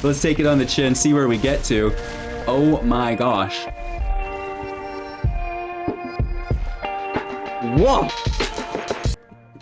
Let's take it on the chin, see where we get to. Oh my gosh. Whoa!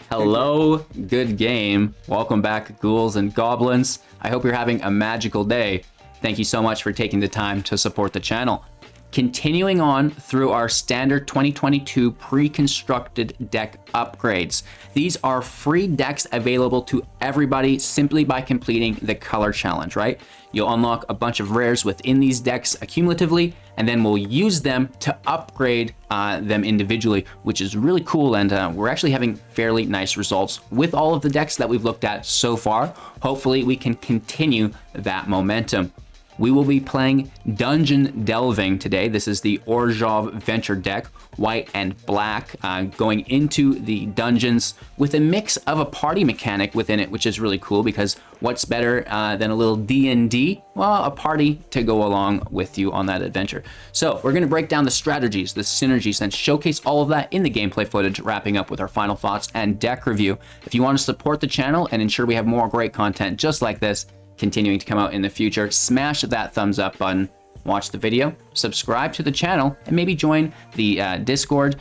Hello, good game. Welcome back, ghouls and goblins. I hope you're having a magical day. Thank you so much for taking the time to support the channel. Continuing on through our standard 2022 pre-constructed deck upgrades. These are free decks available to everybody simply by completing the color challenge, right? You'll unlock a bunch of rares within these decks accumulatively, and then we'll use them to upgrade them individually, which is really cool. And we're actually having fairly nice results with all of the decks that we've looked at so far. Hopefully we can continue that momentum. We will be playing Dungeon Delving today. This is the Orzhov Venture deck, white and black, going into the dungeons with a mix of a party mechanic within it, which is really cool because what's better than a little D&D? Well, a party to go along with you on that adventure. So we're going to break down the strategies, the synergies, and showcase all of that in the gameplay footage, wrapping up with our final thoughts and deck review. If you want to support the channel and ensure we have more great content just like this, continuing to come out in the future, smash that thumbs up button, watch the video, subscribe to the channel, and maybe join the Discord,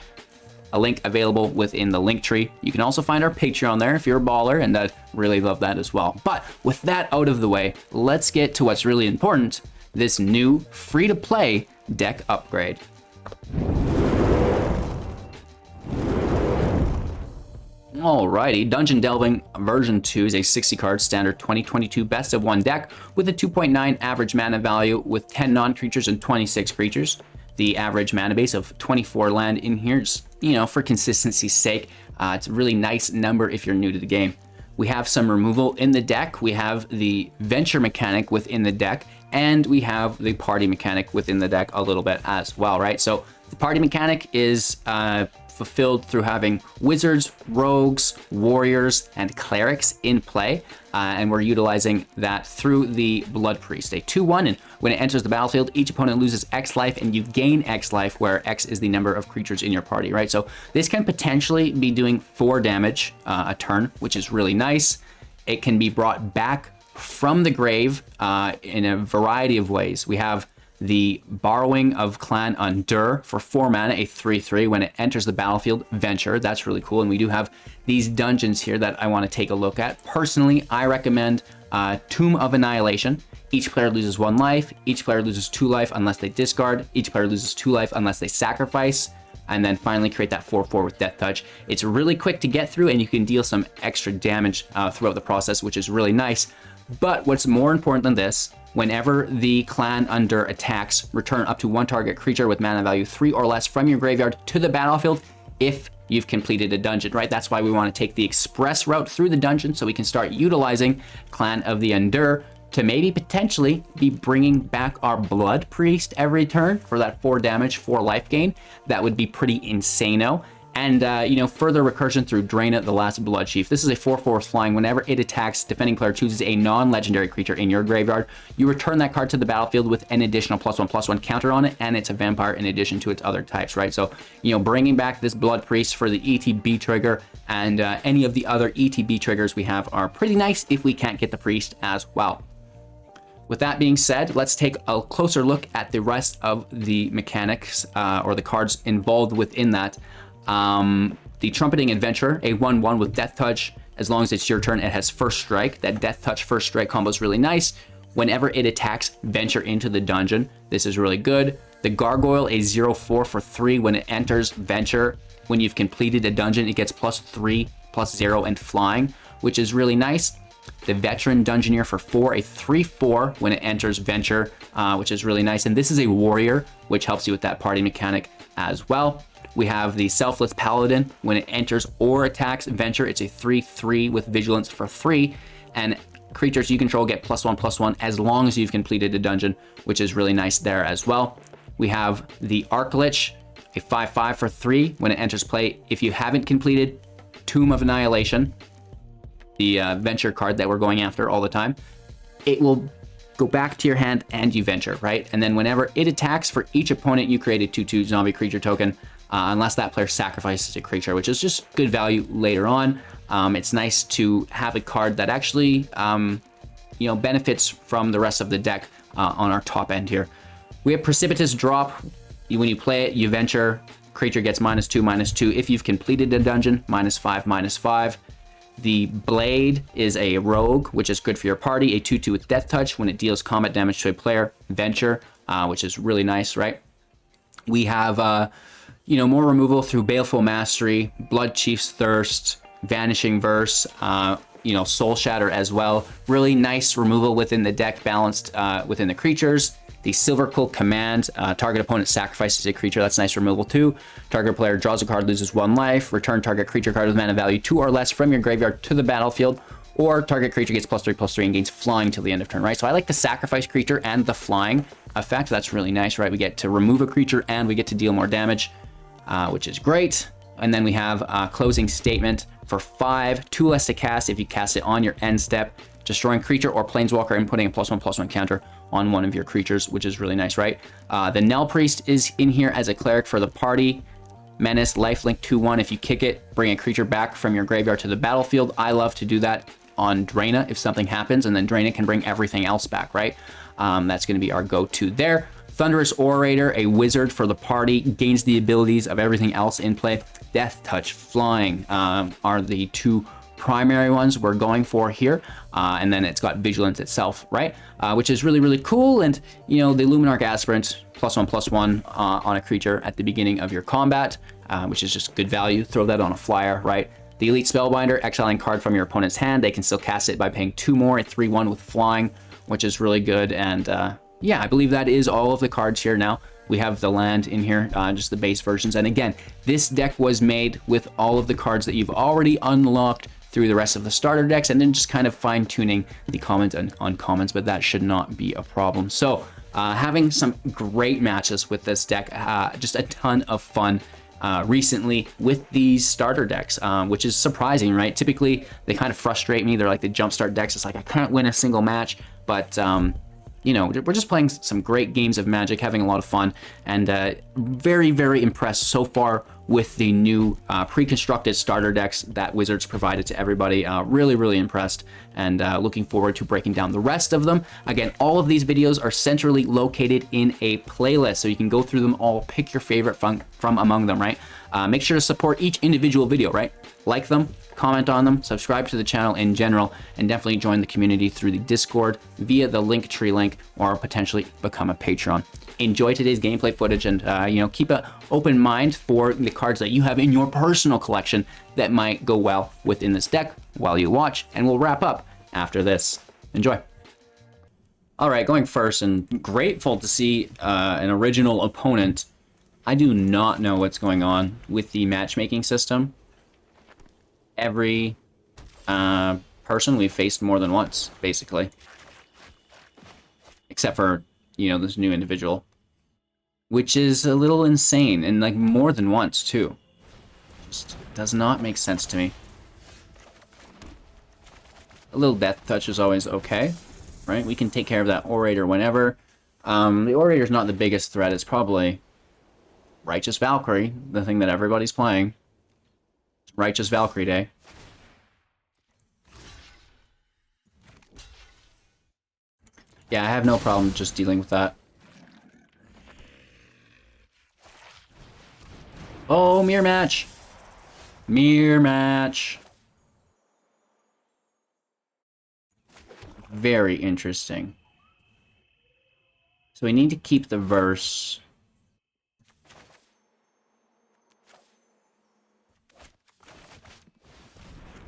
a link available within the link tree. You can also find our Patreon there if you're a baller, and I'd really love that as well. But with that out of the way, let's get to what's really important, this new free-to-play deck upgrade. Alrighty, Dungeon Delving version 2 is a 60 card standard 2022 best of 1 deck with a 2.9 average mana value with 10 non-creatures and 26 creatures. The average mana base of 24 land in here is, you know, for consistency's sake, it's a really nice number if you're new to the game. We have some removal in the deck. We have the venture mechanic within the deck, and we have the party mechanic within the deck a little bit as well, right? So the party mechanic is fulfilled through having wizards, rogues, warriors, and clerics in play, and we're utilizing that through the Bloodpriest, a 2/1, and when it enters the battlefield, each opponent loses X life, and you gain X life, where X is the number of creatures in your party, right? So this can potentially be doing 4 damage a turn, which is really nice. It can be brought back from the grave in a variety of ways. We have the Barrowin of Clan Undurr for 4 mana, a 3/3. When it enters the battlefield, venture. That's really cool. And we do have these dungeons here that I want to take a look at. Personally, I recommend Tomb of Annihilation. Each player loses 1 life. Each player loses 2 life unless they discard. Each player loses 2 life unless they sacrifice. And then finally create that 4/4 with Death Touch. It's really quick to get through, and you can deal some extra damage throughout the process, which is really nice. But what's more important than this, whenever the Clan Undurr attacks, return up to 1 target creature with mana value 3 or less from your graveyard to the battlefield if you've completed a dungeon, right? That's why we want to take the express route through the dungeon so we can start utilizing Clan of the Undurr to maybe potentially be bringing back our Bloodpriest every turn for that 4 damage, 4 life gain. That would be pretty insano. And, you know, further recursion through Drana, the last Bloodchief. This is a 4/4 flying. Whenever it attacks, defending player chooses a non-legendary creature in your graveyard. You return that card to the battlefield with an additional +1/+1 counter on it, and it's a vampire in addition to its other types, right? So, you know, bringing back this Bloodpriest for the ETB trigger and any of the other ETB triggers we have are pretty nice if we can't get the priest as well. With that being said, let's take a closer look at the rest of the mechanics or the cards involved within that. The Trumpeting Adventurer, a 1/1 with Death Touch. As long as it's your turn, it has First Strike. That Death Touch First Strike combo is really nice. Whenever it attacks, venture into the dungeon. This is really good. The Gargoyle, a 0/4 for 3. When it enters, venture. When you've completed a dungeon, it gets +3/+0 and flying, which is really nice. The Veteran Dungeoneer for 4, a 3/4 when it enters, venture, which is really nice. And this is a warrior, which helps you with that party mechanic as well. We have the Selfless Paladin. When it enters or attacks, venture. It's a 3/3 with Vigilance for 3. And creatures you control get +1/+1 as long as you've completed a dungeon, which is really nice there as well. We have the Archlich, a 5/5 for 3. When it enters play, if you haven't completed Tomb of Annihilation, the venture card that we're going after all the time, it will go back to your hand and you venture, right? And then whenever it attacks, for each opponent, you create a 2/2 zombie creature token, unless that player sacrifices a creature, which is just good value later on. It's nice to have a card that actually you know, benefits from the rest of the deck on our top end here. We have Precipitous Drop. When you play it, you venture. Creature gets -2/-2. If you've completed a dungeon, -5/-5. The Blade is a rogue, which is good for your party. A 2/2 with Death Touch. When it deals combat damage to a player, venture, which is really nice, right? We have, you know, more removal through Baleful Mastery, Bloodchief's Thirst, Vanishing Verse, you know, Soul Shatter as well. Really nice removal within the deck, balanced within the creatures. The Silverquill Command, target opponent sacrifices a creature. That's nice removal too. Target player draws a card, loses 1 life. Return target creature card with mana value 2 or less from your graveyard to the battlefield. Or target creature gets +3/+3 and gains flying till the end of turn, right? So I like the sacrifice creature and the flying effect. That's really nice, right? We get to remove a creature and we get to deal more damage, which is great. And then we have Closing Statement for 5, 2 less to cast if you cast it on your end step. Destroying creature or planeswalker and putting a +1/+1 counter on one of your creatures, which is really nice, right? The Nullpriest is in here as a cleric for the party. Menace, lifelink 2/1. If you kick it, bring a creature back from your graveyard to the battlefield. I love to do that on Drana if something happens, and then Drana can bring everything else back, right? That's going to be our go-to there. Thunderous Orator, a wizard for the party, gains the abilities of everything else in play. Death Touch, Flying are the 2 primary ones we're going for here, and then it's got Vigilance itself, right? Which is really, really cool. And you know, the Luminarch Aspirant, +1/+1 on a creature at the beginning of your combat, which is just good value. Throw that on a flyer, right? The Elite Spellbinder, exiling card from your opponent's hand. They can still cast it by paying 2 more at 3/1 with flying, which is really good. And yeah, I believe that is all of the cards here now. We have the land in here, just the base versions. And again, this deck was made with all of the cards that you've already unlocked through the rest of the starter decks, and then just kind of fine-tuning the commons and uncommons, but that should not be a problem. So having some great matches with this deck, just a ton of fun recently with these starter decks, which is surprising, right? Typically, they kind of frustrate me. They're like the jumpstart decks. It's like, I can't win a single match, but you know, we're just playing some great games of Magic, having a lot of fun, and very, very impressed so far with the new pre-constructed starter decks that Wizards provided to everybody. Really, really impressed, and looking forward to breaking down the rest of them. Again, all of these videos are centrally located in a playlist, so you can go through them all, pick your favorite from among them, right? Make sure to support each individual video, right? Like them, comment on them, subscribe to the channel in general, and definitely join the community through the Discord via the Linktree link, or potentially become a Patreon. Enjoy today's gameplay footage, and you know, keep an open mind for the cards that you have in your personal collection that might go well within this deck while you watch, and we'll wrap up after this. Enjoy. All right, going first, and grateful to see an original opponent. I do not know what's going on with the matchmaking system. Every person we've faced more than once, basically. Except for, you know, this new individual. Which is a little insane, and like more than once, too. Just does not make sense to me. A little Death Touch is always okay, right? We can take care of that Orator whenever. The Orator's not the biggest threat. It's probably Righteous Valkyrie, the thing that everybody's playing. Righteous Valkyrie Day. Yeah, I have no problem just dealing with that. Oh, mirror match! Mirror match! Very interesting. So we need to keep the verse.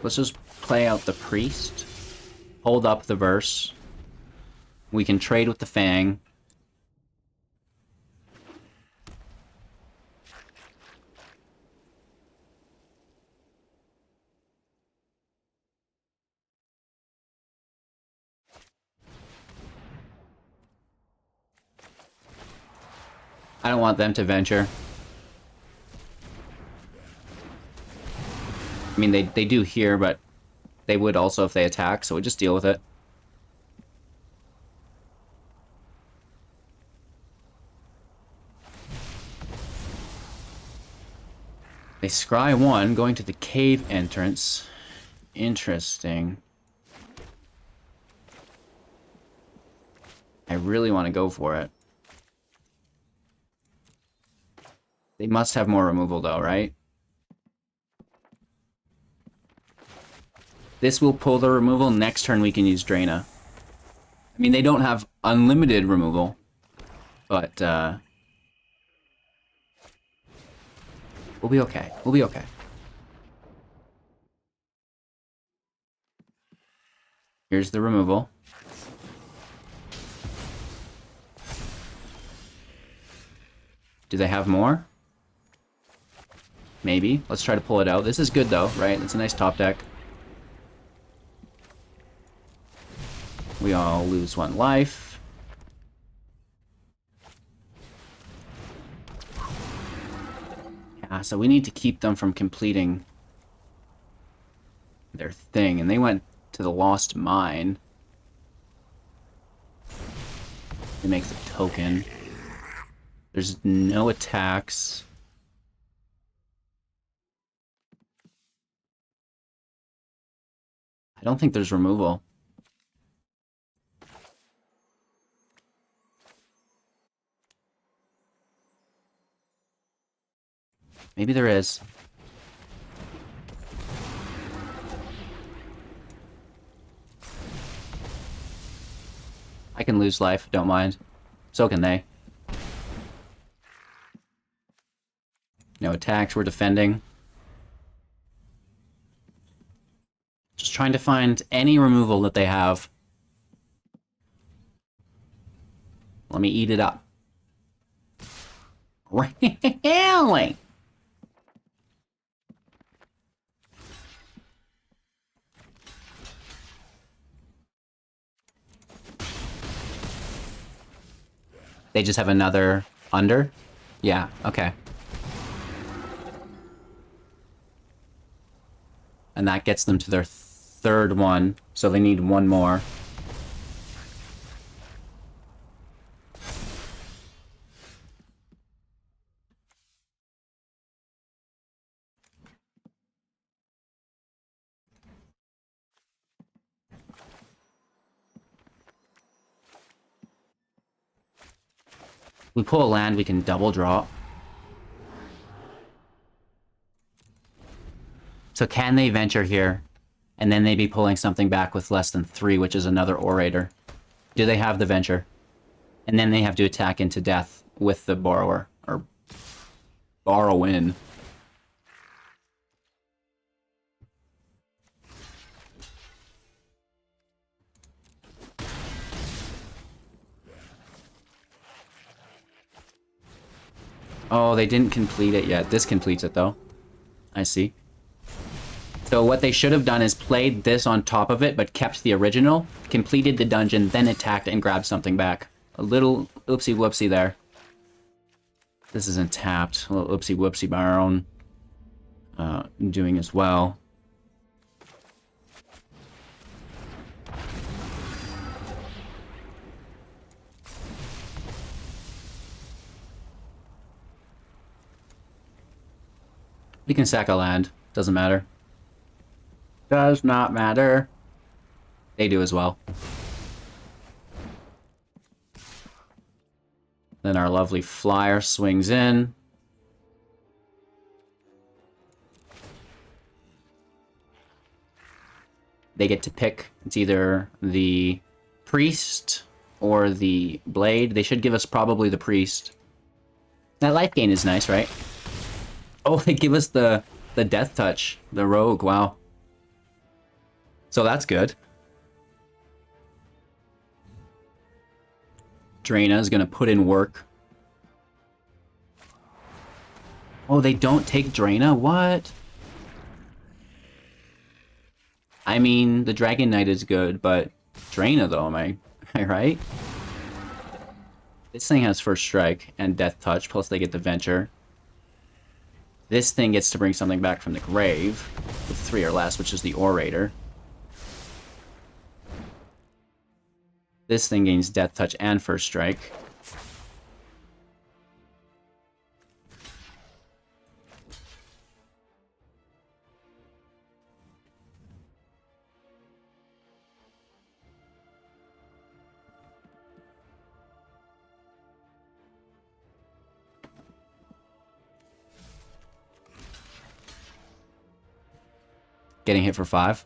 Let's just play out the priest. Hold up the verse. We can trade with the Fang. I don't want them to venture. I mean, they do here, but they would also if they attack, so we just deal with it. They scry 1, going to the cave entrance. Interesting. I really want to go for it. They must have more removal though, right? This will pull the removal. Next turn we can use Drana. I mean, they don't have unlimited removal, but we'll be okay. We'll be okay. Here's the removal. Do they have more? Maybe. Let's try to pull it out. This is good though, right? It's a nice top deck. We all lose 1 life. Yeah, so we need to keep them from completing their thing. And they went to the Lost Mine. It makes a token. There's no attacks. I don't think there's removal. Maybe there is. I can lose life, don't mind. So can they. No attacks, we're defending. Just trying to find any removal that they have. Let me eat it up. Really? They just have another Undurr? Yeah, okay. And that gets them to their 3rd one, so they need 1 more. We pull a land, we can double draw. So can they venture here? And then they'd be pulling something back with less than 3, which is another Orator. Do they have the venture? And then they have to attack into death with the Borrower. Or Barrowin. Oh, they didn't complete it yet. This completes it, though. I see. So what they should have done is played this on top of it, but kept the original, completed the dungeon, then attacked and grabbed something back. A little oopsie-whoopsie there. This isn't tapped. A little oopsie-whoopsie by our own doing as well. We can sack a land. Doesn't matter. Does not matter. They do as well. Then our lovely flyer swings in. They get to pick. It's either the priest or the blade. They should give us probably the priest. That life gain is nice, right? Oh, they give us the death touch. The rogue, wow. So that's good. Drana is going to put in work. Oh, they don't take Drana? What? I mean, the Dragon Knight is good, but Drana, though, am I right? This thing has First Strike and Death Touch, plus they get the Venture. This thing gets to bring something back from the grave with 3 or less, which is the Orator. This thing gains Death Touch and First Strike. getting hit for 5.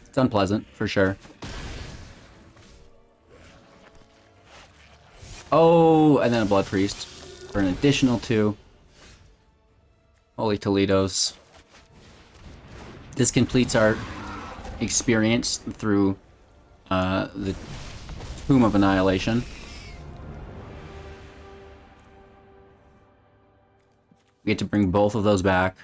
It's unpleasant, for sure. Oh, and then a Blood Priest for an additional 2. Holy Toledos. This completes our experience through the Tomb of Annihilation. We get to bring both of those back.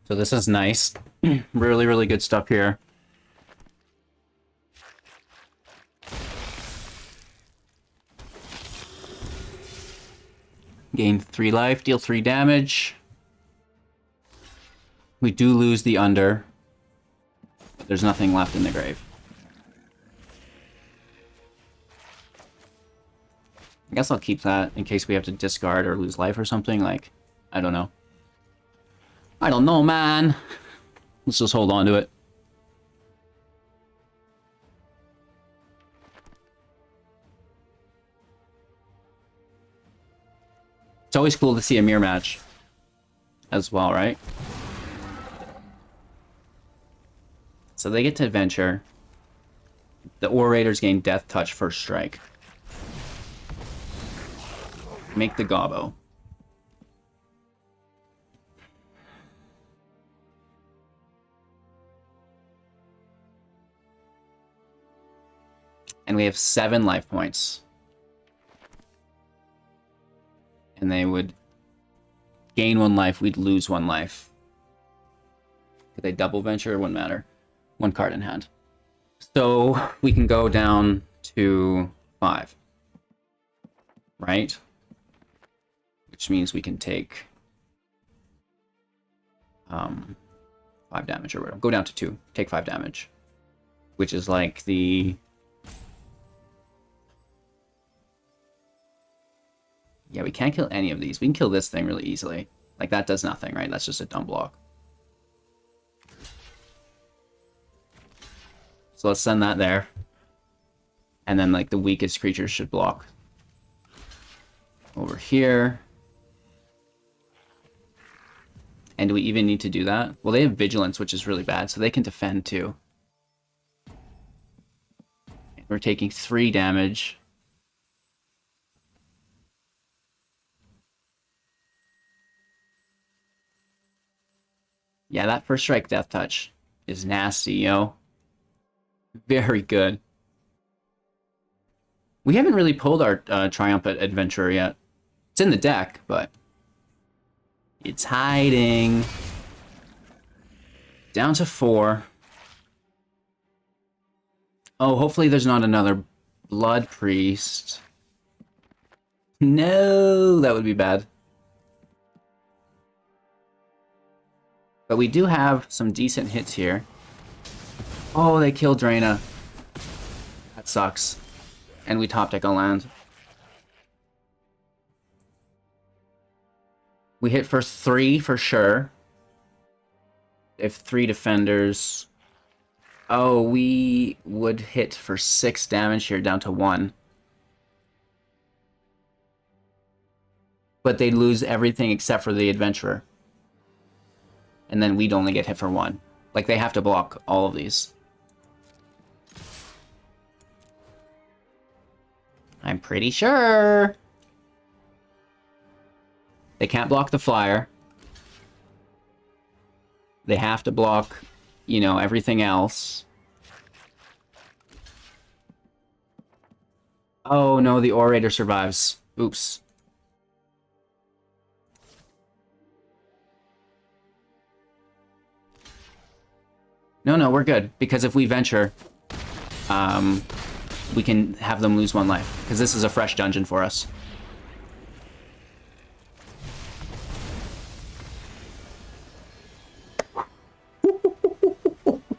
So this is nice. Really, really good stuff here. Gain 3 life, deal 3 damage. We do lose the Undurr. But there's nothing left in the grave. I guess I'll keep that in case we have to discard or lose life or something. Like, I don't know. I don't know, man. Let's just hold on to it. It's always cool to see a mirror match as well, right? So they get to adventure. The Orators gain Death Touch first strike. Make the gobbo. And we have 7 life points. And they would gain 1 life, we'd lose 1 life. Could they double venture? It wouldn't matter. 1 card in hand. So we can go down to 5. Right? Which means we can take 5 damage or whatever. Go down to 2. Take 5 damage. Which is like the... Yeah, we can't kill any of these. We can kill this thing really easily. Like, that does nothing, right? That's just a dumb block. So let's send that there. And then, like, the weakest creatures should block. Over here. And do we even need to do that? Well, they have Vigilance, which is really bad, so they can defend, too. We're taking 3 damage. Yeah, that first strike Death Touch is nasty, yo. Very good. We haven't really pulled our Triumphant Adventurer yet. It's in the deck, but it's hiding. Down to 4. Oh, hopefully there's not another Blood Priest. No, that would be bad. But we do have some decent hits here. Oh, they killed Drana. That sucks. And we top deck a land. We hit for 3 for sure. They have 3 defenders. Oh, we would hit for 6 damage here, down to 1. But they'd lose everything except for the Adventurer. And then we'd only get hit for 1. Like, they have to block all of these. I'm pretty sure. They can't block the flyer. They have to block, you know, everything else. Oh, no, the Orator survives. Oops. No, we're good. Because if we venture, we can have them lose 1 life. Because this is a fresh dungeon for us.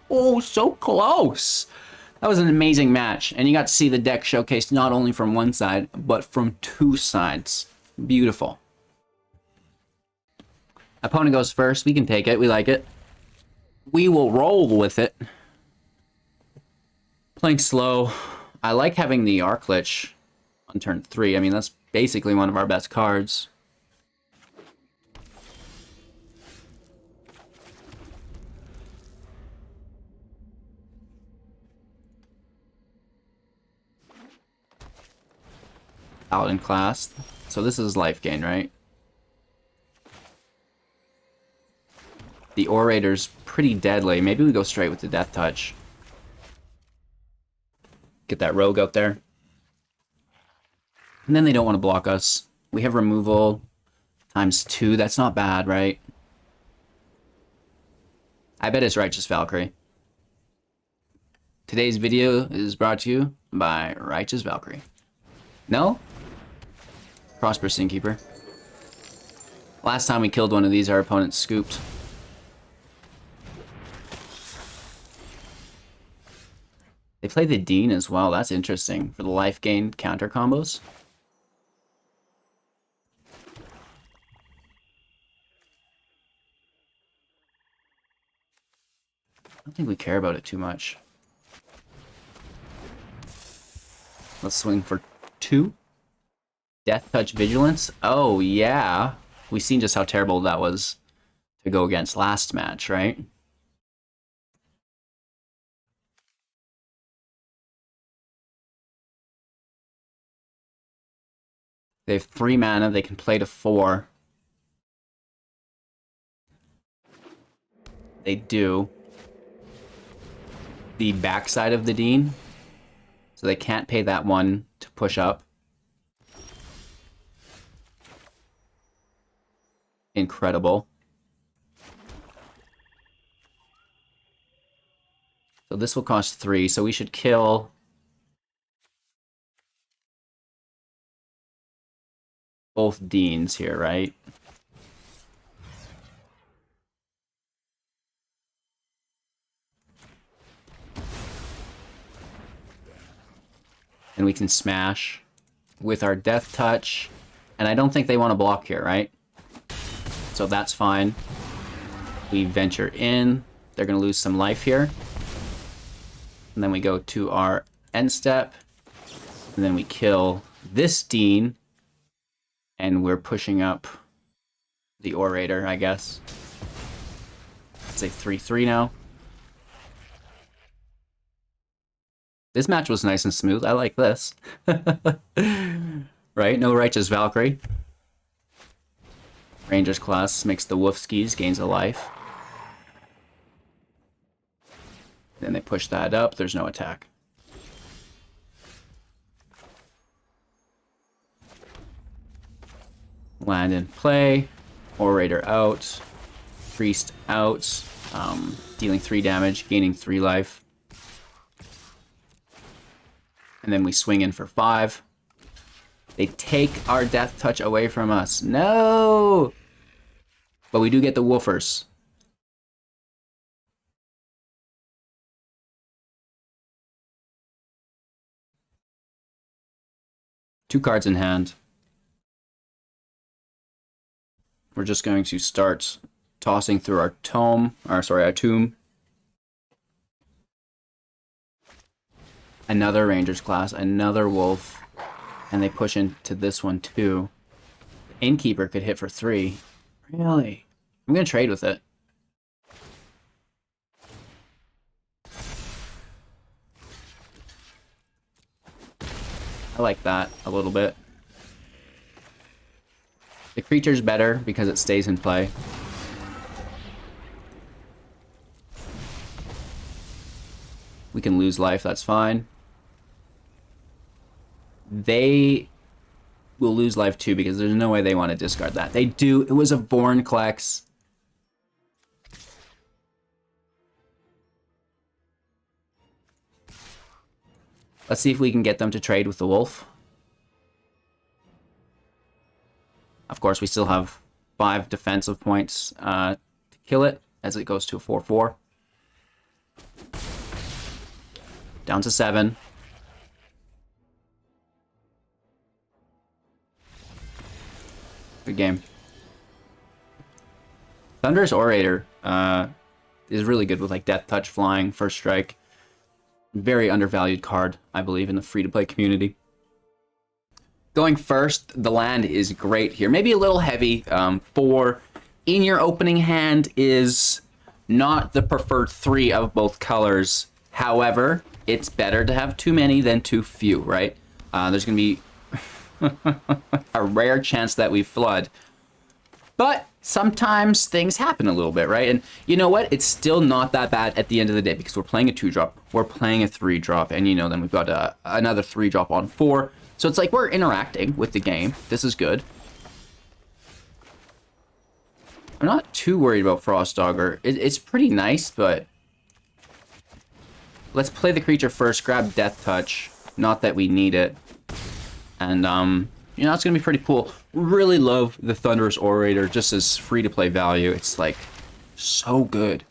Oh, so close! That was an amazing match. And you got to see the deck showcased not only from one side, but from 2 sides. Beautiful. Opponent goes first. We can take it. We like it. We will roll with it. Playing slow. I like having the Archlich on turn 3. I mean, that's basically one of our best cards. Paladin class. So this is life gain, right? The Orator's pretty deadly. Maybe we go straight with the Death Touch. Get that rogue out there. And then they don't want to block us. We have removal ×2. That's not bad, right? I bet it's Righteous Valkyrie. Today's video is brought to you by Righteous Valkyrie. No? Prosperous Innkeeper. Last time we killed one of these, our opponent scooped. They play the Dean as well. That's interesting for the life gain counter combos. I don't think we care about it too much. Let's swing for 2. Death Touch Vigilance. Oh, yeah. We've seen just how terrible that was to go against last match, right? They have 3 mana. They can play to 4. They do. The backside of the Dean. So they can't pay that 1 to push up. Incredible. So this will cost 3, so we should kill both Deans here, right? And we can smash with our Death Touch. And I don't think they want to block here, right? So that's fine. We venture in. They're going to lose some life here. And then we go to our end step. And then we kill this Dean. And we're pushing up the Orator, I guess. It's a 3/3 now. This match was nice and smooth. I like this. Right? No Righteous Valkyrie. Ranger's class makes the Wolfskis, gains a life. Then they push that up. There's no attack. Land in play. Orator out. Priest out. Dealing 3 damage, gaining 3 life. And then we swing in for 5. They take our Death Touch away from us. No! But we do get the Woofers. Two cards in hand. We're just going to start tossing through our tomb. Another Ranger's class, another Wolf. And they push into this one too. Innkeeper could hit for 3. Really? I'm gonna trade with it. I like that a little bit. The creature's better because it stays in play. We can lose life, that's fine. They will lose life too because there's no way they want to discard that. They do. It was a Vorinclex. Let's see if we can get them to trade with the Wolf. Of course, we still have 5 defensive points to kill it as it goes to a 4/4. Down to 7. Good game. Thunderous Orator is really good with like Death Touch, flying, first strike. Very undervalued card, I believe, in the free-to-play community. Going first, the land is great here. Maybe a little heavy. 4 in your opening hand is not the preferred 3 of both colors. However, it's better to have too many than too few, right? There's going to be a rare chance that we flood. But sometimes things happen a little bit, right? And you know what? It's still not that bad at the end of the day because we're playing a 2-drop, we're playing a 3-drop, and you know, then we've got another 3-drop on 4. So it's like we're interacting with the game. This is good. I'm not too worried about Frostdogger. It's pretty nice, but let's play the creature first, grab Death Touch. Not that we need it. And, you know, it's going to be pretty cool. Really love the Thunderous Orator just as free-to-play value. It's, like, so good.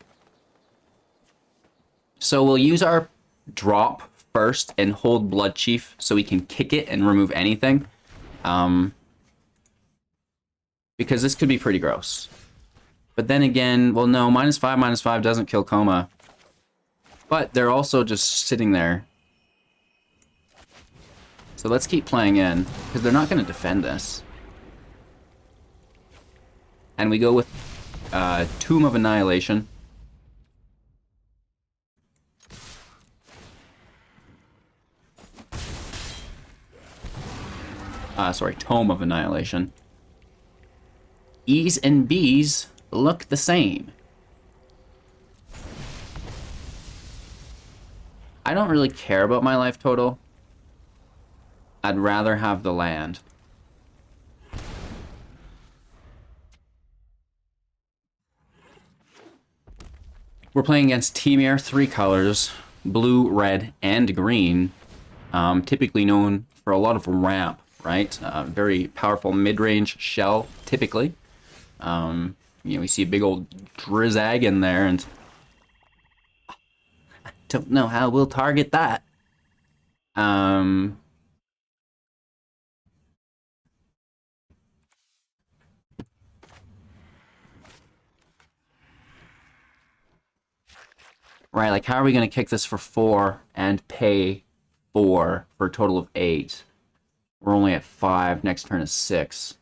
So we'll use our drop first and hold Bloodchief so we can kick it and remove anything. Because this could be pretty gross. But then again, well, no, -5/-5 doesn't kill Coma. But they're also just sitting there. So let's keep playing in, because they're not going to defend this. And we go with Tomb of Annihilation. Sorry, Tome of Annihilation. E's and B's look the same. I don't really care about my life total. I'd rather have the land. We're playing against Temur, 3 colors, blue, red, and green. Typically known for a lot of ramp, right? Very powerful mid-range shell, typically. You know, we see a big old Drizag in there, and I don't know how we'll target that. Right, like how are we going to kick this for 4 and pay 4 for a total of 8? We're only at 5, next turn is 6.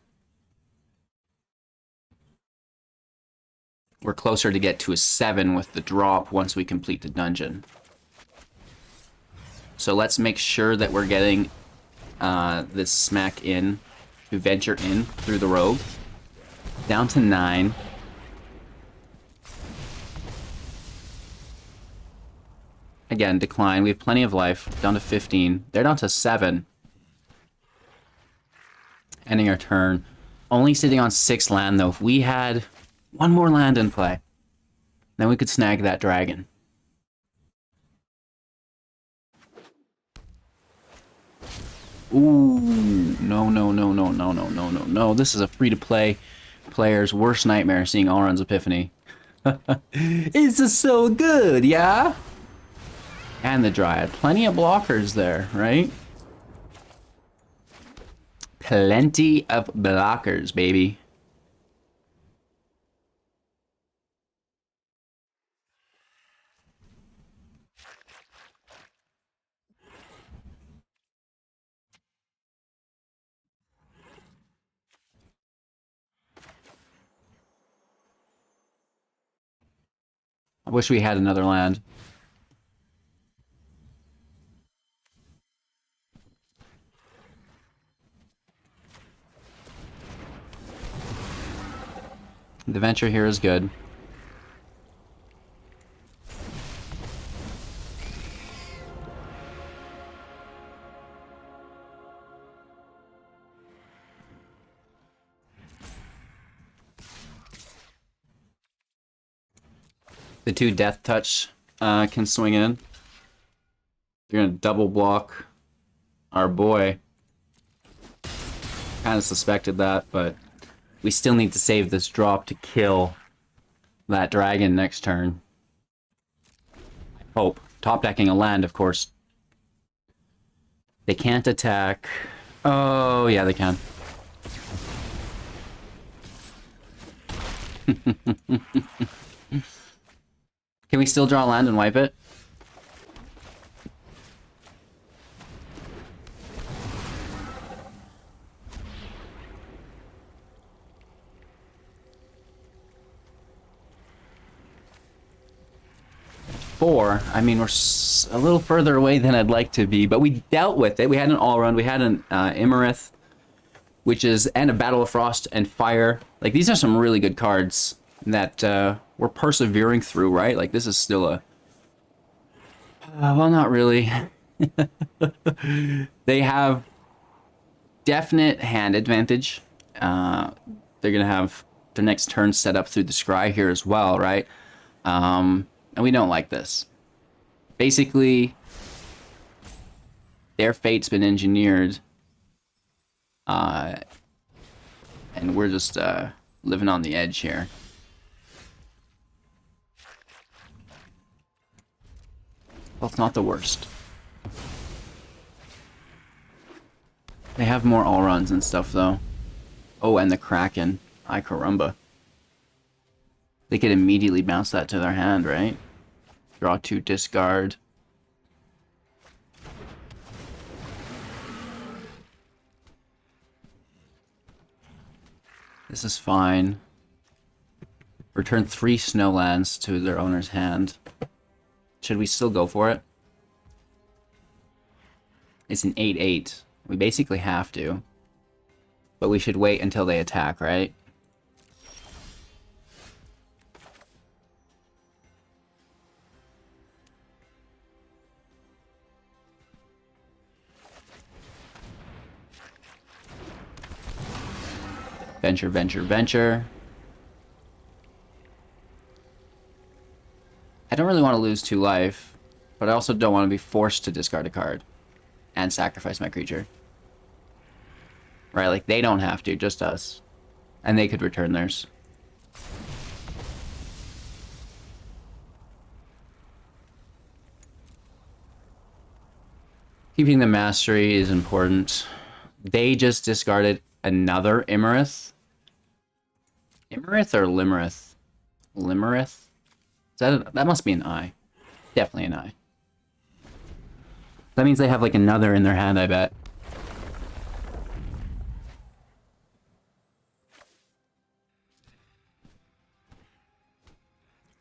We're closer to get to a 7 with the drop once we complete the dungeon. So let's make sure that we're getting this smack in to venture in through the rogue. Down to 9. Again, decline. We have plenty of life. Down to 15. They're down to 7. Ending our turn. Only sitting on 6 land, though. If we had 1 more land in play, then we could snag that dragon. Ooh, no. This is a free-to-play player's worst nightmare, seeing Alrund's Epiphany. This is so good, yeah? And the Dryad. Plenty of blockers there, right? Plenty of blockers, baby. I wish we had another land. The venture here is good. The 2 Death Touch can swing in. You're gonna double block our boy. Kind of suspected that, but we still need to save this drop to kill that dragon next turn. Hope. Top decking a land, of course. They can't attack. Oh, yeah, they can. Can we still draw land and wipe it? 4. I mean, we're a little further away than I'd like to be, but we dealt with it. We had an all-round. We had an Imarith, and a Battle of Frost and Fire. Like, these are some really good cards that we're persevering through, right? Like, this is still a... well, not really. They have definite hand advantage. They're going to have their next turn set up through the scry here as well, right? And we don't like this. Basically, their fate's been engineered. And we're just living on the edge here. Well, it's not the worst. They have more all-runs and stuff, though. Oh, and the Kraken. Ay caramba. They could immediately bounce that to their hand, right? Draw 2, discard. This is fine. Return 3 snowlands to their owner's hand. Should we still go for it? It's an 8/8. We basically have to. But we should wait until they attack, right? Venture, venture, venture. I don't really want to lose 2 life, but I also don't want to be forced to discard a card and sacrifice my creature. Right, like, they don't have to, just us. And they could return theirs. Keeping the mastery is important. They just discarded another Imarith. Imarith or Limerith? Limerith? That must be an I. Definitely an I. That means they have, like, another in their hand, I bet.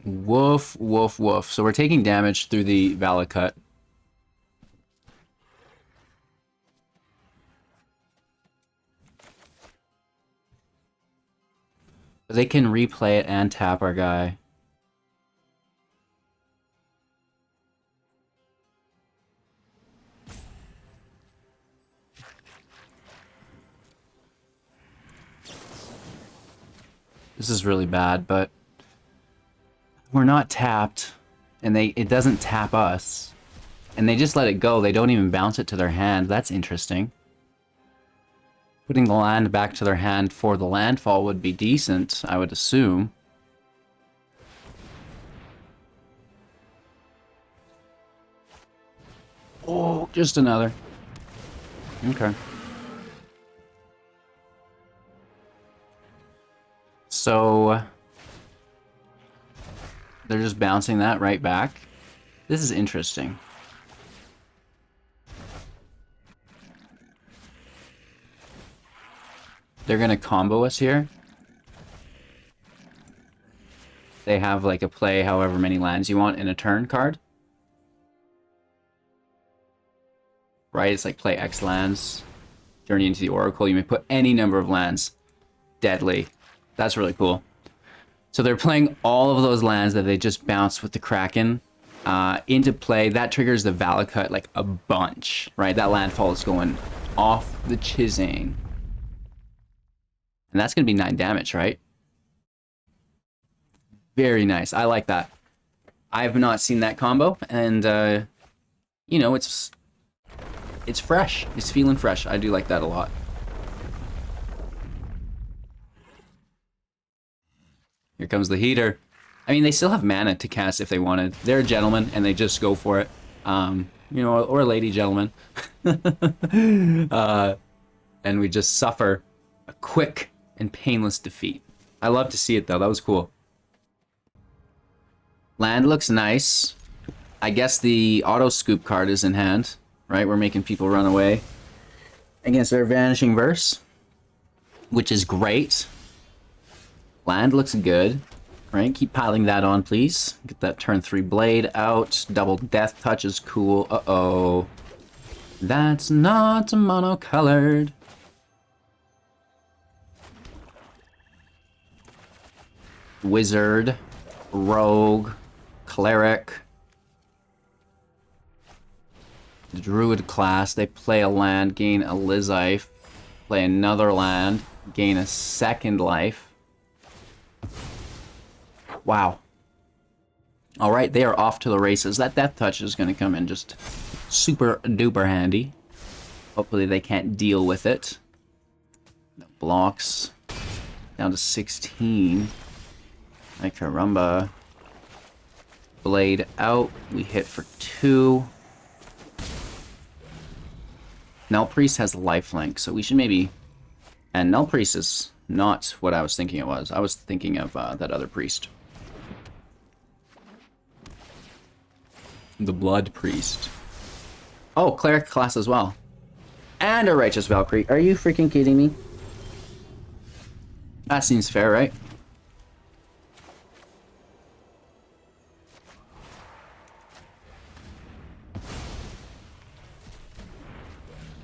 Woof, woof, woof. So we're taking damage through the Valakut. They can replay it and tap our guy. This is really bad, but we're not tapped, and it doesn't tap us. And they just let it go. They don't even bounce it to their hand. That's interesting. Putting the land back to their hand for the landfall would be decent, I would assume. Oh, just another. Okay. So they're just bouncing that right back. This is interesting. They're gonna combo us here. They have like a play however many lands you want in a turn card. Right, it's like play X lands. Journey into the Oracle. You may put any number of lands. Deadly. That's really cool. So they're playing all of those lands that they just bounced with the Kraken into play. That triggers the Valakut like a bunch, right? That landfall is going off the chising. And that's going to be 9 damage, right? Very nice. I like that. I have not seen that combo, and, you know, it's fresh. It's feeling fresh. I do like that a lot. Here comes the heater. I mean, they still have mana to cast if they wanted. They're a gentleman, and they just go for it. You know, or a lady gentleman. And we just suffer a quick and painless defeat. I love to see it, though. That was cool. Land looks nice. I guess the auto scoop card is in hand, right? We're making people run away against their Vanishing Verse, which is great. Land looks good. Right, keep piling that on, please. Get that turn 3 blade out. Double death touch is cool. Uh-oh. That's not monocolored. Wizard, rogue, cleric. The druid class, they play a land, gain a Life, play another land, gain a second life. Wow. Alright, they are off to the races. That death touch is going to come in just super duper handy. Hopefully they can't deal with it. The blocks down to 16. Like caramba. Blade out. We hit for 2. Nullpriest has lifelink, so we should maybe... And Nullpriest is not what I was thinking it was. I was thinking of that other priest. The Blood Priest. Oh, Cleric class as well. And a Righteous Valkyrie. Are you freaking kidding me? That seems fair, right?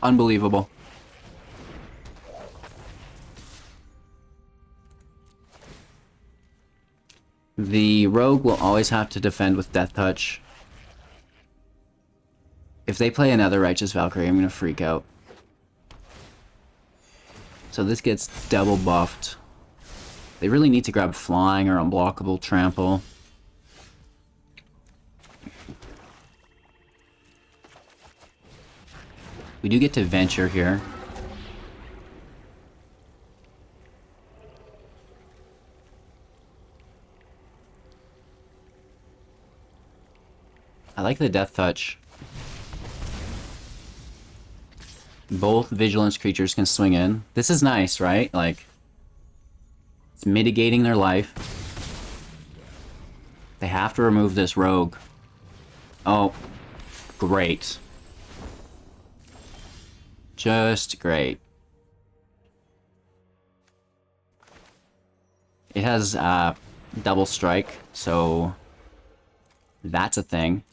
Unbelievable. The rogue will always have to defend with Death Touch. If they play another Righteous Valkyrie, I'm going to freak out. So this gets double buffed. They really need to grab Flying or Unblockable Trample. We do get to venture here. I like the Death Touch. Both Vigilance creatures can swing in. This is nice, right? Like, it's mitigating their life. They have to remove this rogue. Oh, great. Just great. It has double strike, so that's a thing.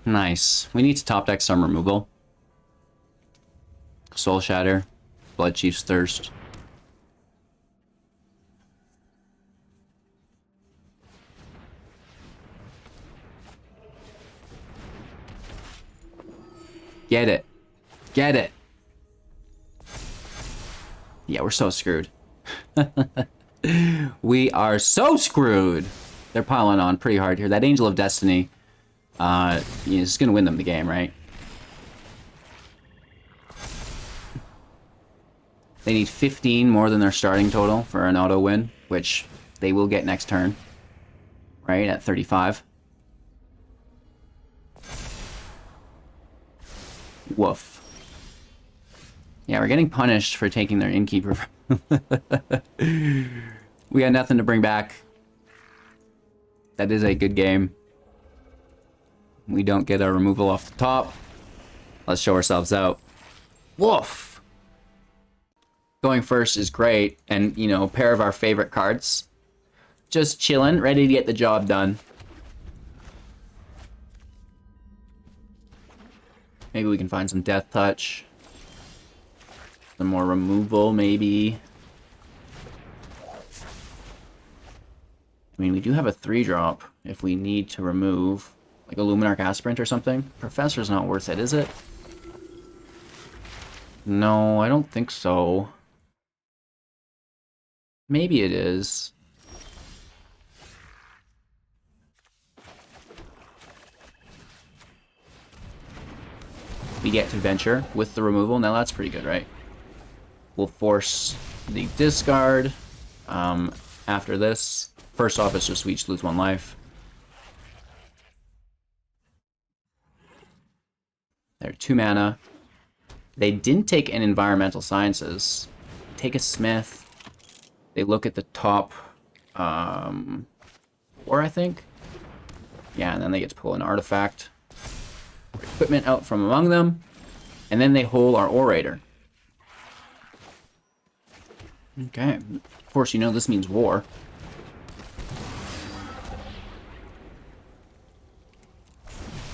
Nice. We need to top deck some removal. Soul Shatter, Bloodchief's Thirst. Get it. Get it. Yeah, we're so screwed. We are so screwed. They're piling on pretty hard here. That Angel of Destiny is going to win them the game, right? They need 15 more than their starting total for an auto win, which they will get next turn, right, at 35. Woof. Yeah, we're getting punished for taking their Innkeeper. We got nothing to bring back. That is a good game. We don't get our removal off the top. Let's show ourselves out. Woof! Going first is great, and, you know, a pair of our favorite cards. Just chilling, ready to get the job done. Maybe we can find some Death Touch. Some more removal, maybe. I mean, we do have a 3-drop if we need to remove, like a Luminarch Aspirant or something. Professor's not worth it, is it? No, I don't think so. Maybe it is. We get to venture with the removal. Now that's pretty good, right? We'll force the discard after this. First off, it's just we each lose 1 life. They're 2 mana. They didn't take an Environmental Sciences. Take a Smith. They look at the top 4, I think. Yeah, and then they get to pull an artifact. equipment out from among them, and then they hole our Orator. Okay. Of course, you know this means war.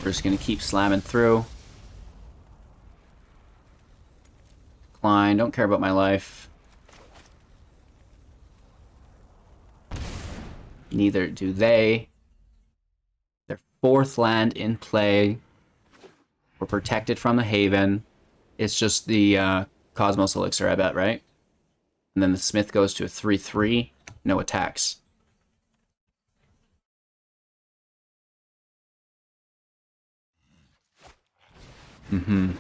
We're just going to keep slamming through. Decline. Don't care about my life. Neither do they. Their 4th land in play. We're protected from the Haven. It's just the Cosmos Elixir, I bet, right? And then the Smith goes to a 3/3. No attacks. Mm-hmm.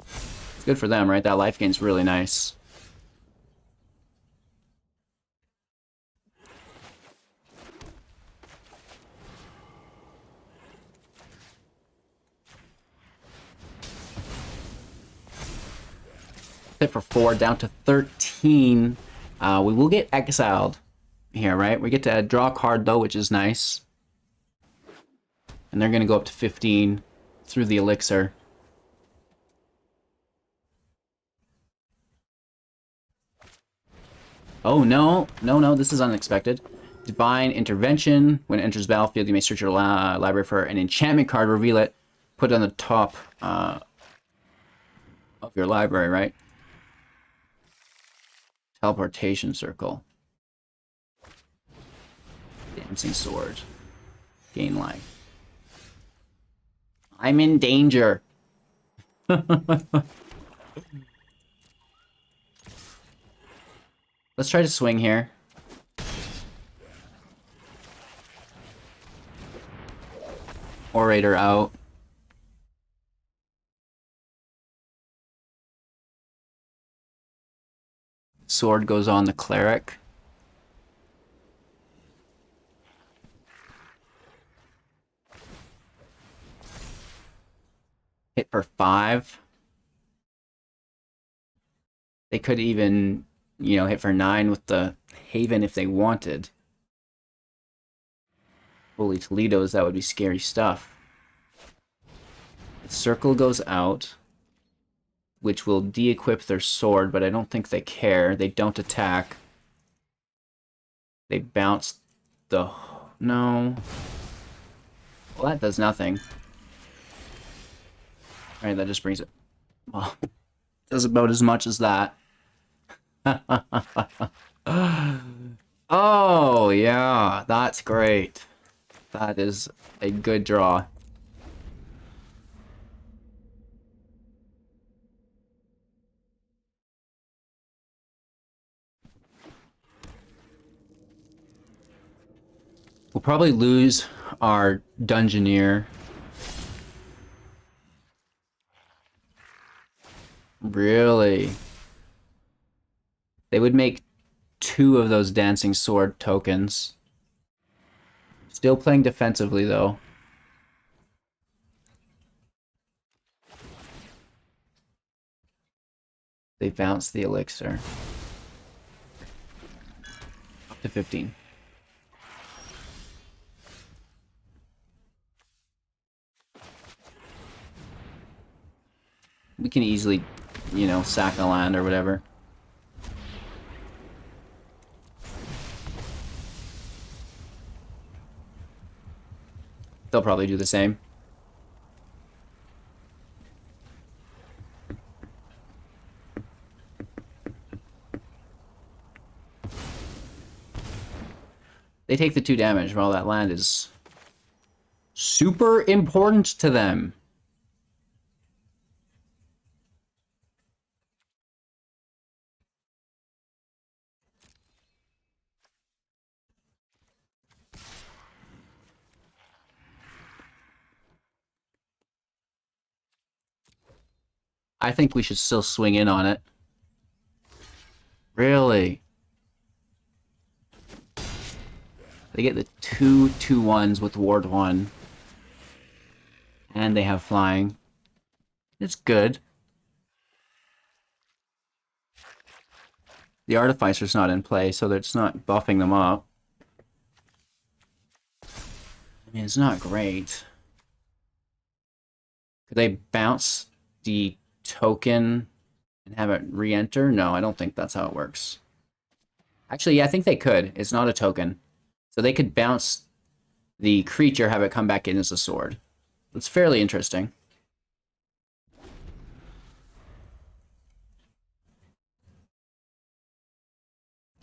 It's good for them, right? That life gain's really nice. Hit for 4, down to 13. We will get exiled here, right? We get to draw a card, though, which is nice. And they're going to go up to 15 through the Elixir. Oh, no. No, this is unexpected. Divine Intervention. When it enters battlefield, you may search your library for an enchantment card, reveal it, put it on the top of your library, right? Teleportation Circle. Dancing Sword. Gain life. I'm in danger. Let's try to swing here. Orator out. Sword goes on the Cleric. Hit for 5. They could even, you know, hit for 9 with the Haven if they wanted. Holy Toledo's, that would be scary stuff. The Circle goes out, which will de-equip their sword, but I don't think they care. They don't attack. They bounce the... No. Well, that does nothing. Alright, that just brings it... Well, does about as much as that. Oh, yeah. That's great. That is a good draw. We'll probably lose our Dungeoneer. Really? They would make 2 of those Dancing Sword tokens. Still playing defensively, though. They bounce the Elixir. Up to 15. We can easily, you know, sack a land or whatever. They'll probably do the same. They take the 2 damage while that land is super important to them. I think we should still swing in on it. Really? They get the 2/2/1s with Ward 1. And they have flying. It's good. The Artificer's not in play, so it's not buffing them up. I mean, it's not great. They bounce the token and have it re-enter? No, I don't think that's how it works. Actually, yeah, I think they could. It's not a token. So they could bounce the creature, have it come back in as a sword. It's fairly interesting.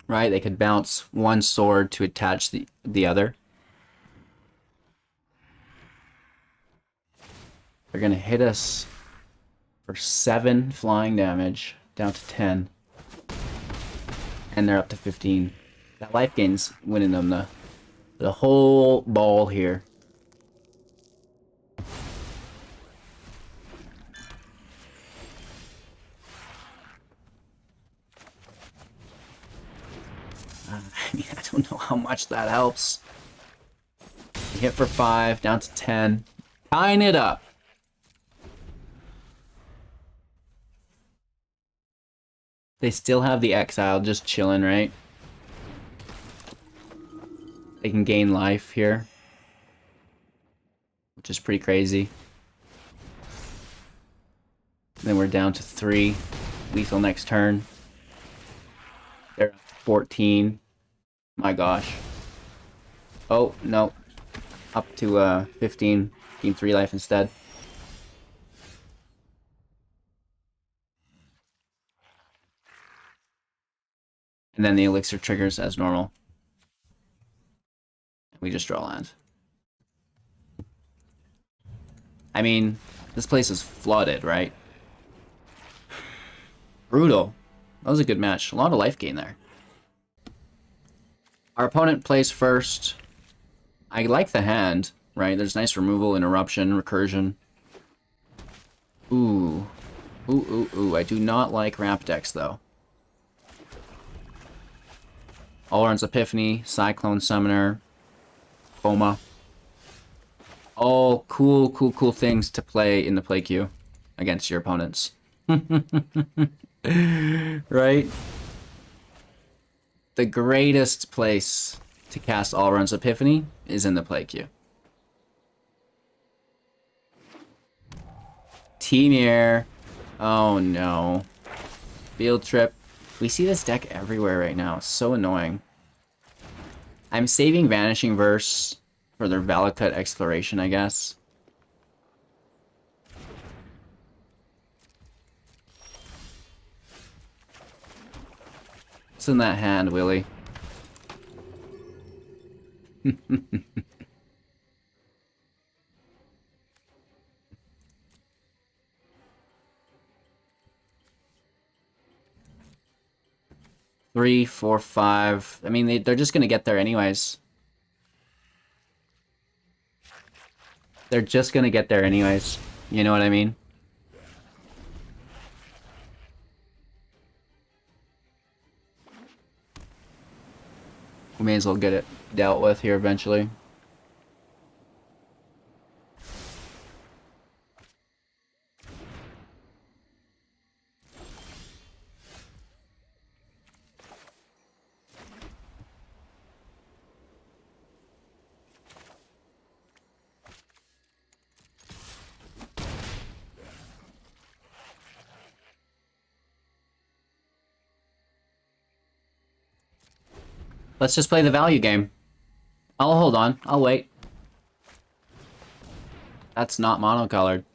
Right, they could bounce one sword to attach the other. They're going to hit us for 7 flying damage, down to 10. And they're up to 15. That life gain's winning them the whole ball here. I mean, I don't know how much that helps. Hit for 5, down to 10. Tying it up. They still have the exile just chilling, right? They can gain life here, which is pretty crazy. And then we're down to 3. Lethal next turn. They're at 14. My gosh. Oh, no. Up to 15. Gain 3 life instead. And then the elixir triggers as normal. We just draw land. I mean, this place is flooded, right? Brutal. That was a good match. A lot of life gain there. Our opponent plays first. I like the hand, right? There's nice removal, interruption, recursion. Ooh. Ooh, ooh, ooh. I do not like ramp decks, though. Alrund's Epiphany, Cyclone Summoner, Coma. All cool, cool, cool things to play in the play queue against your opponents. Right? The greatest place to cast Alrund's Epiphany is in the play queue. Temir. Oh no. Field Trip. We see this deck everywhere right now. It's so annoying. I'm saving Vanishing Verse for their Valakut Exploration, I guess. What's in that hand, Willie? Three, four, five. I mean, they're just gonna get there anyways. They're just gonna get there anyways. You know what I mean? We may as well get it dealt with here eventually. Let's just play the value game. I'll hold on. I'll wait. That's not monocolored.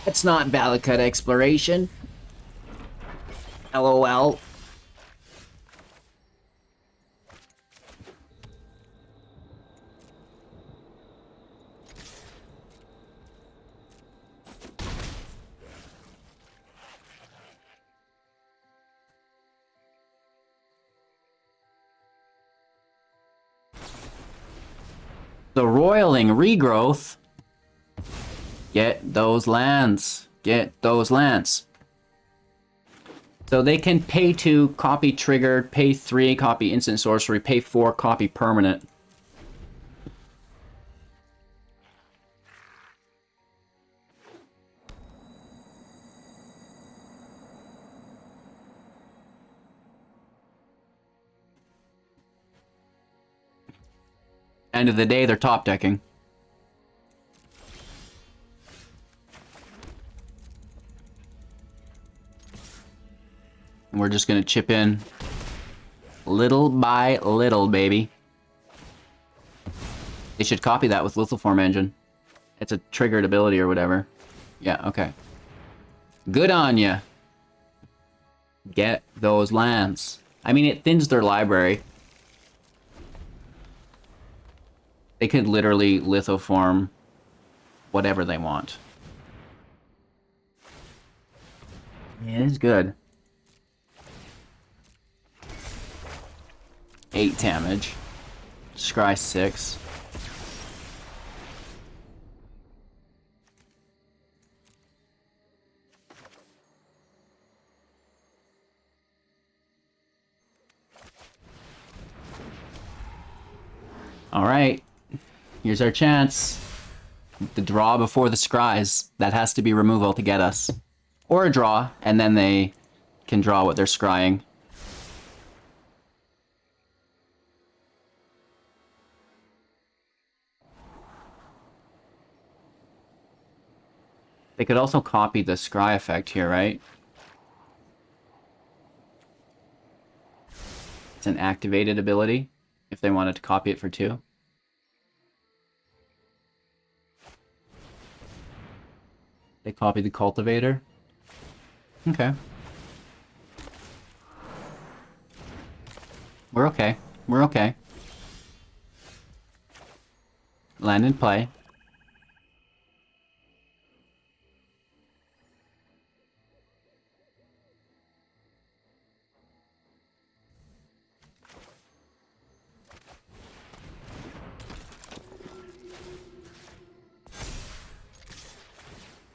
That's not Valakut Exploration. LOL. The Roiling Regrowth. Get those lands. Get those lands. So they can pay 2, copy triggered, pay 3, copy instant sorcery, pay 4, copy permanent. End of the day, they're top decking. And we're just gonna chip in little by little, baby. They should copy that with Lethal Form Engine. It's a triggered ability or whatever. Yeah, okay. Good on ya. Get those lands. I mean, it thins their library. They could literally lithoform whatever they want. Yeah, it's good. 8 damage. Scry 6. Alright. Here's our chance. The draw before the scries. That has to be removal to get us. Or a draw, and then they can draw what they're scrying. They could also copy the scry effect here, right? It's an activated ability, if they wanted to copy it for 2. They copy the Cultivator. Okay. We're okay. We're okay. Land in play.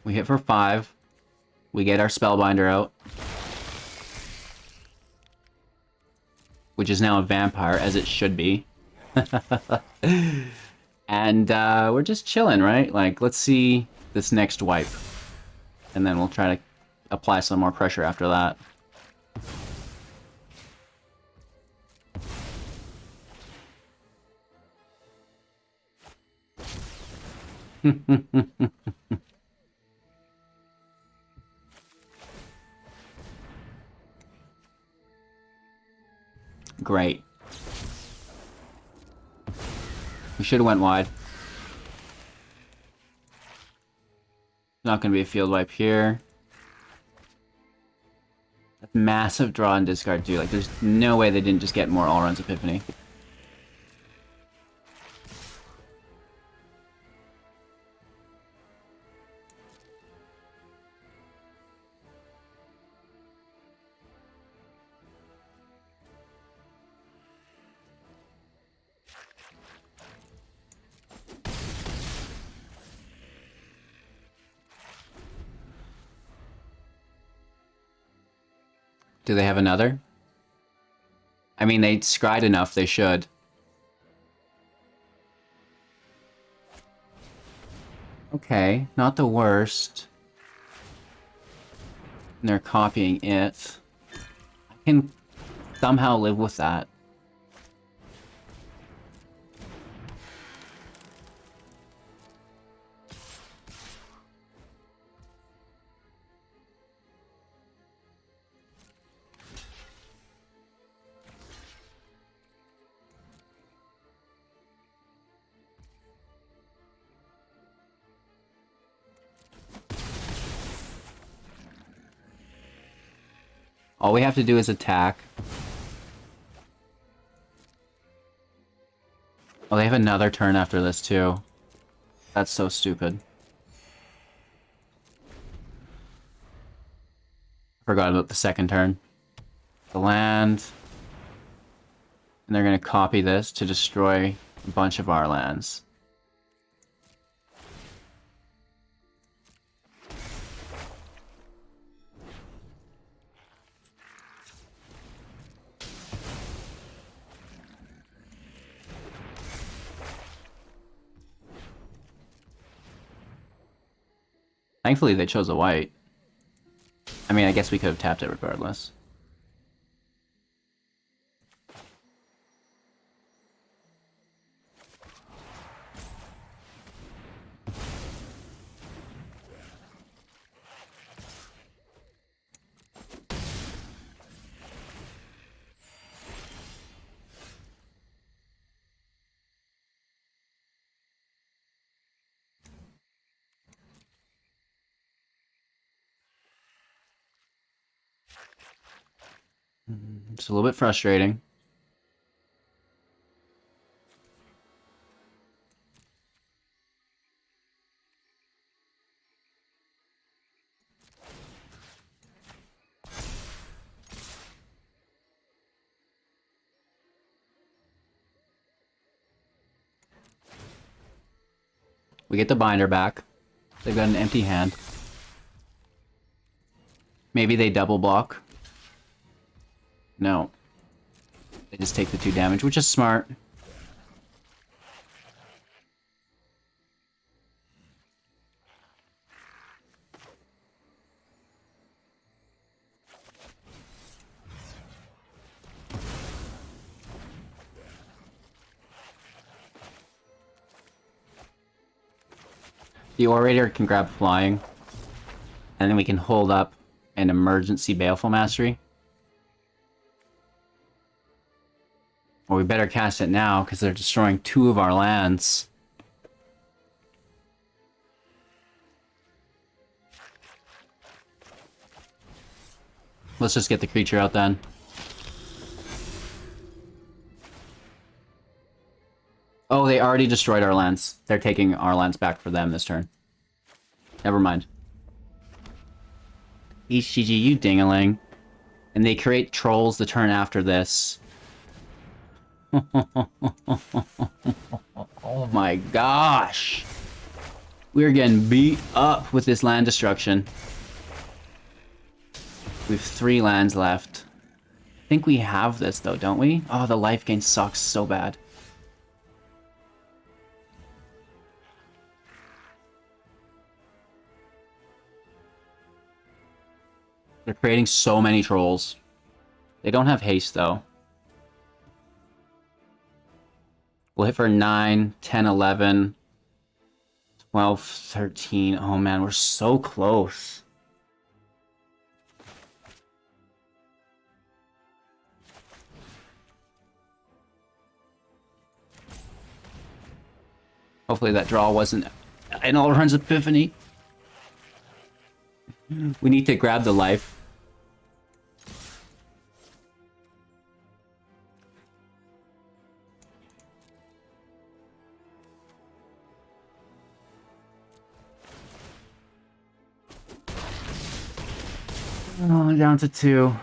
We hit for 5. We get our Spellbinder out. Which is now a vampire, as it should be. And we're just chilling, right? Like, let's see this next wipe. And then we'll try to apply some more pressure after that. Great. We should have went wide. Not going to be a field wipe here. That's massive draw and discard too. Like, there's no way they didn't just get more All-Runs Epiphany. Do they have another? I mean, they scryed enough, they should. Okay, not the worst. And they're copying it. I can somehow live with that. All we have to do is attack. Oh, they have another turn after this, too. That's so stupid. Forgot about the second turn. The land. And they're going to copy this to destroy a bunch of our lands. Thankfully, they chose a white. I mean, I guess we could have tapped it regardless. It's a little bit frustrating. We get the binder back. They've got an empty hand. Maybe they double block. No. They just take the 2 damage, which is smart. The Orator can grab flying, and then we can hold up an emergency Baleful Mastery. Or we better cast it now, because they're destroying 2 of our lands. Let's just get the creature out then. Oh, they already destroyed our lands. They're taking our lands back for them this turn. Never mind. HGG, you dingaling. And they create trolls the turn after this. Oh my gosh. We're getting beat up with this land destruction. We have 3 lands left. I think we have this though, don't we? Oh, the life gain sucks so bad. They're creating so many trolls. They don't have haste, though. We'll hit for 9, 10, 11, 12, 13. Oh, man, we're so close. Hopefully that draw wasn't an all-runs epiphany. We need to grab the life. Oh, down to 2.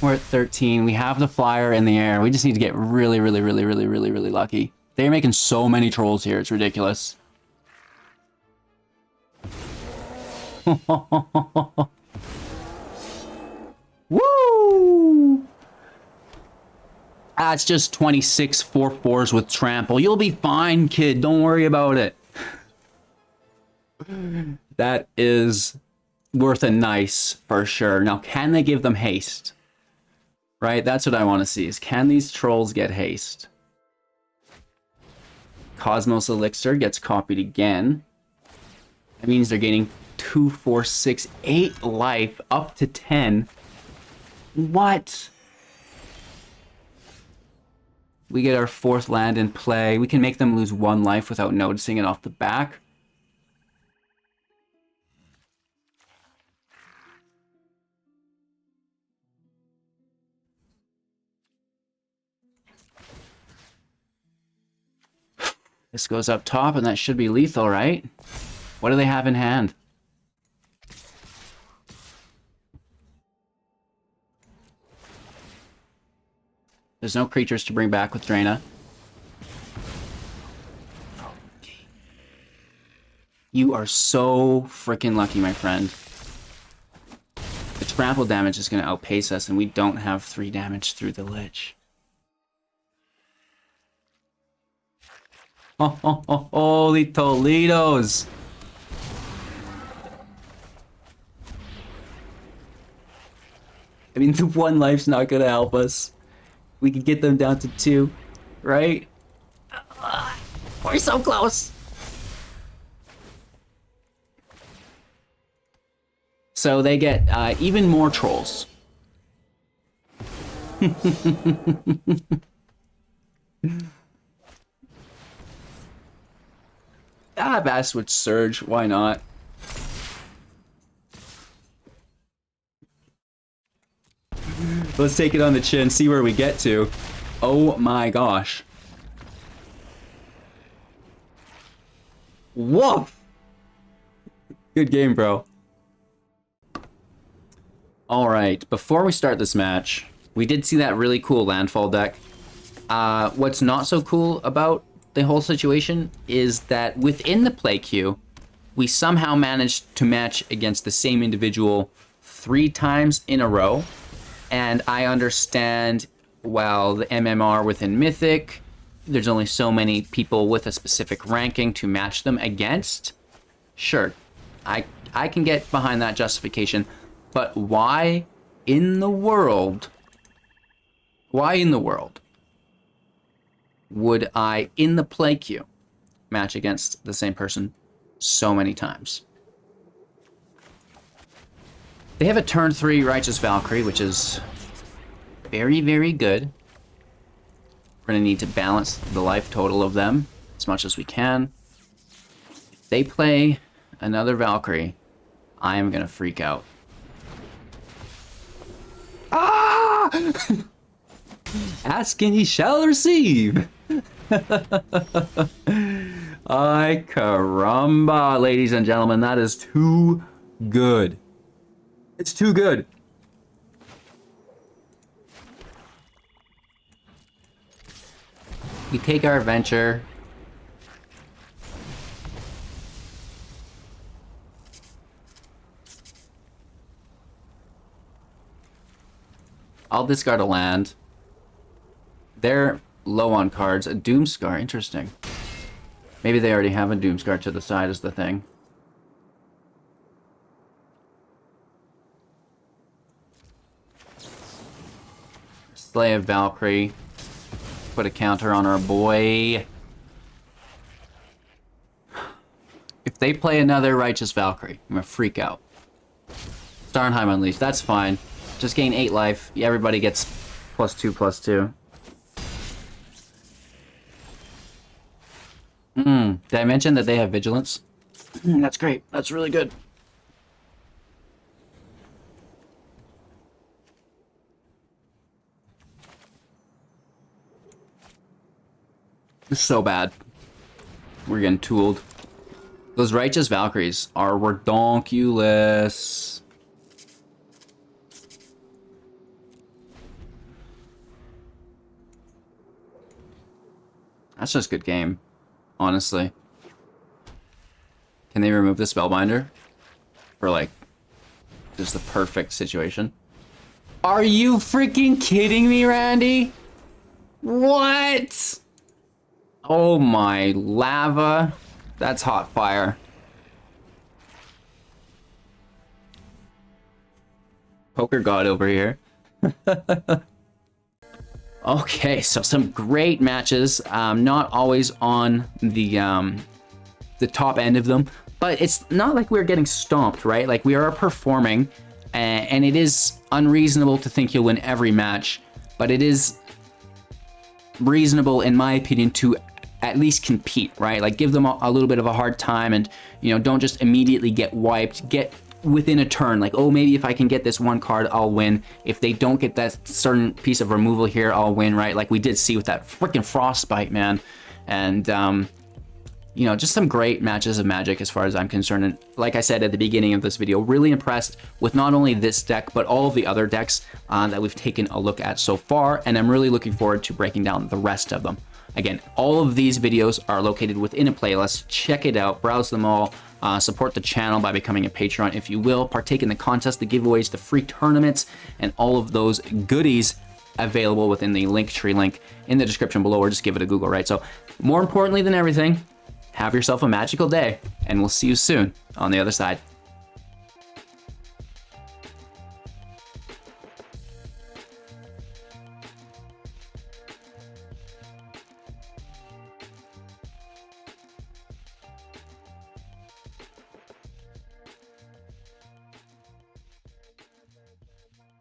We're at 13. We have the flyer in the air. We just need to get really, really, really, really, really, really lucky. They're making so many trolls here. It's ridiculous. Woo! That's just 26 4/4s with trample. You'll be fine, kid. Don't worry about it. That is worth a nice for sure. Now, can they give them haste? Right? That's what I want to see, is can these trolls get haste? Cosmos Elixir gets copied again. That means they're gaining 2, 4, 6, 8 life up to 10. What? We get our 4th land in play. We can make them lose 1 life without noticing it off the back. This goes up top, and that should be lethal, right? What do they have in hand? There's no creatures to bring back with Drana. You are so freaking lucky, my friend. The trample damage is going to outpace us, and we don't have 3 damage through the Lich. Oh, holy Toledos! I mean, the 1 life's not gonna help us. We can get them down to 2, right? We're so close! So they get even more trolls. Basswood Surge, why not? Let's take it on the chin, see where we get to. Oh my gosh. Woof! Good game, bro. Alright, before we start this match, we did see that really cool landfall deck. What's not so cool about the whole situation is that within the play queue, we somehow managed to match against the same individual 3 times in a row. And I understand, well, the MMR within Mythic, there's only so many people with a specific ranking to match them against. Sure, I can get behind that justification, but why in the world would I, in the play queue, match against the same person so many times? They have a turn 3 Righteous Valkyrie, which is very, very good. We're going to need to balance the life total of them as much as we can. If they play another Valkyrie, I am going to freak out. Ah! Ask and ye shall receive. Ay caramba, ladies and gentlemen, that is too good. It's too good. We take our adventure. I'll discard a land. They're low on cards. A Doomscar, interesting. Maybe they already have a Doomscar to the side is the thing. Slay of Valkyrie. Put a counter on our boy. If they play another Righteous Valkyrie, I'm gonna freak out. Starnheim Unleashed, that's fine. Just gain 8 life. Everybody gets +2/+2. Did I mention that they have Vigilance? That's great. That's really good. This is so bad. We're getting tooled. Those Righteous Valkyries are redonkulous. That's just good game, honestly. Can they remove the Spellbinder? For, like, just the perfect situation? Are you freaking kidding me, Randy? What? Oh my lava. That's hot fire. Poker God over here. Okay, so some great matches. Not always on the top end of them, but it's not like we're getting stomped, right? Like, we are performing, and it is unreasonable to think you'll win every match, but it is reasonable, in my opinion, to at least compete, right? Like, give them a little bit of a hard time, and, you know, don't just immediately get wiped. Get within a turn, like, oh, maybe if I can get this one card, I'll win. If they don't get that certain piece of removal here, I'll win, right? Like we did see with that freaking Frostbite, man. And, you know, just some great matches of Magic as far as I'm concerned. And like I said at the beginning of this video, really impressed with not only this deck, but all of the other decks that we've taken a look at so far. And I'm really looking forward to breaking down the rest of them. Again, all of these videos are located within a playlist. Check it out, browse them all, support the channel by becoming a Patreon if you will, partake in the contest, the giveaways, the free tournaments, and all of those goodies available within the Linktree link in the description below, or just give it a Google, right? So more importantly than everything, have yourself a magical day, and we'll see you soon on the other side.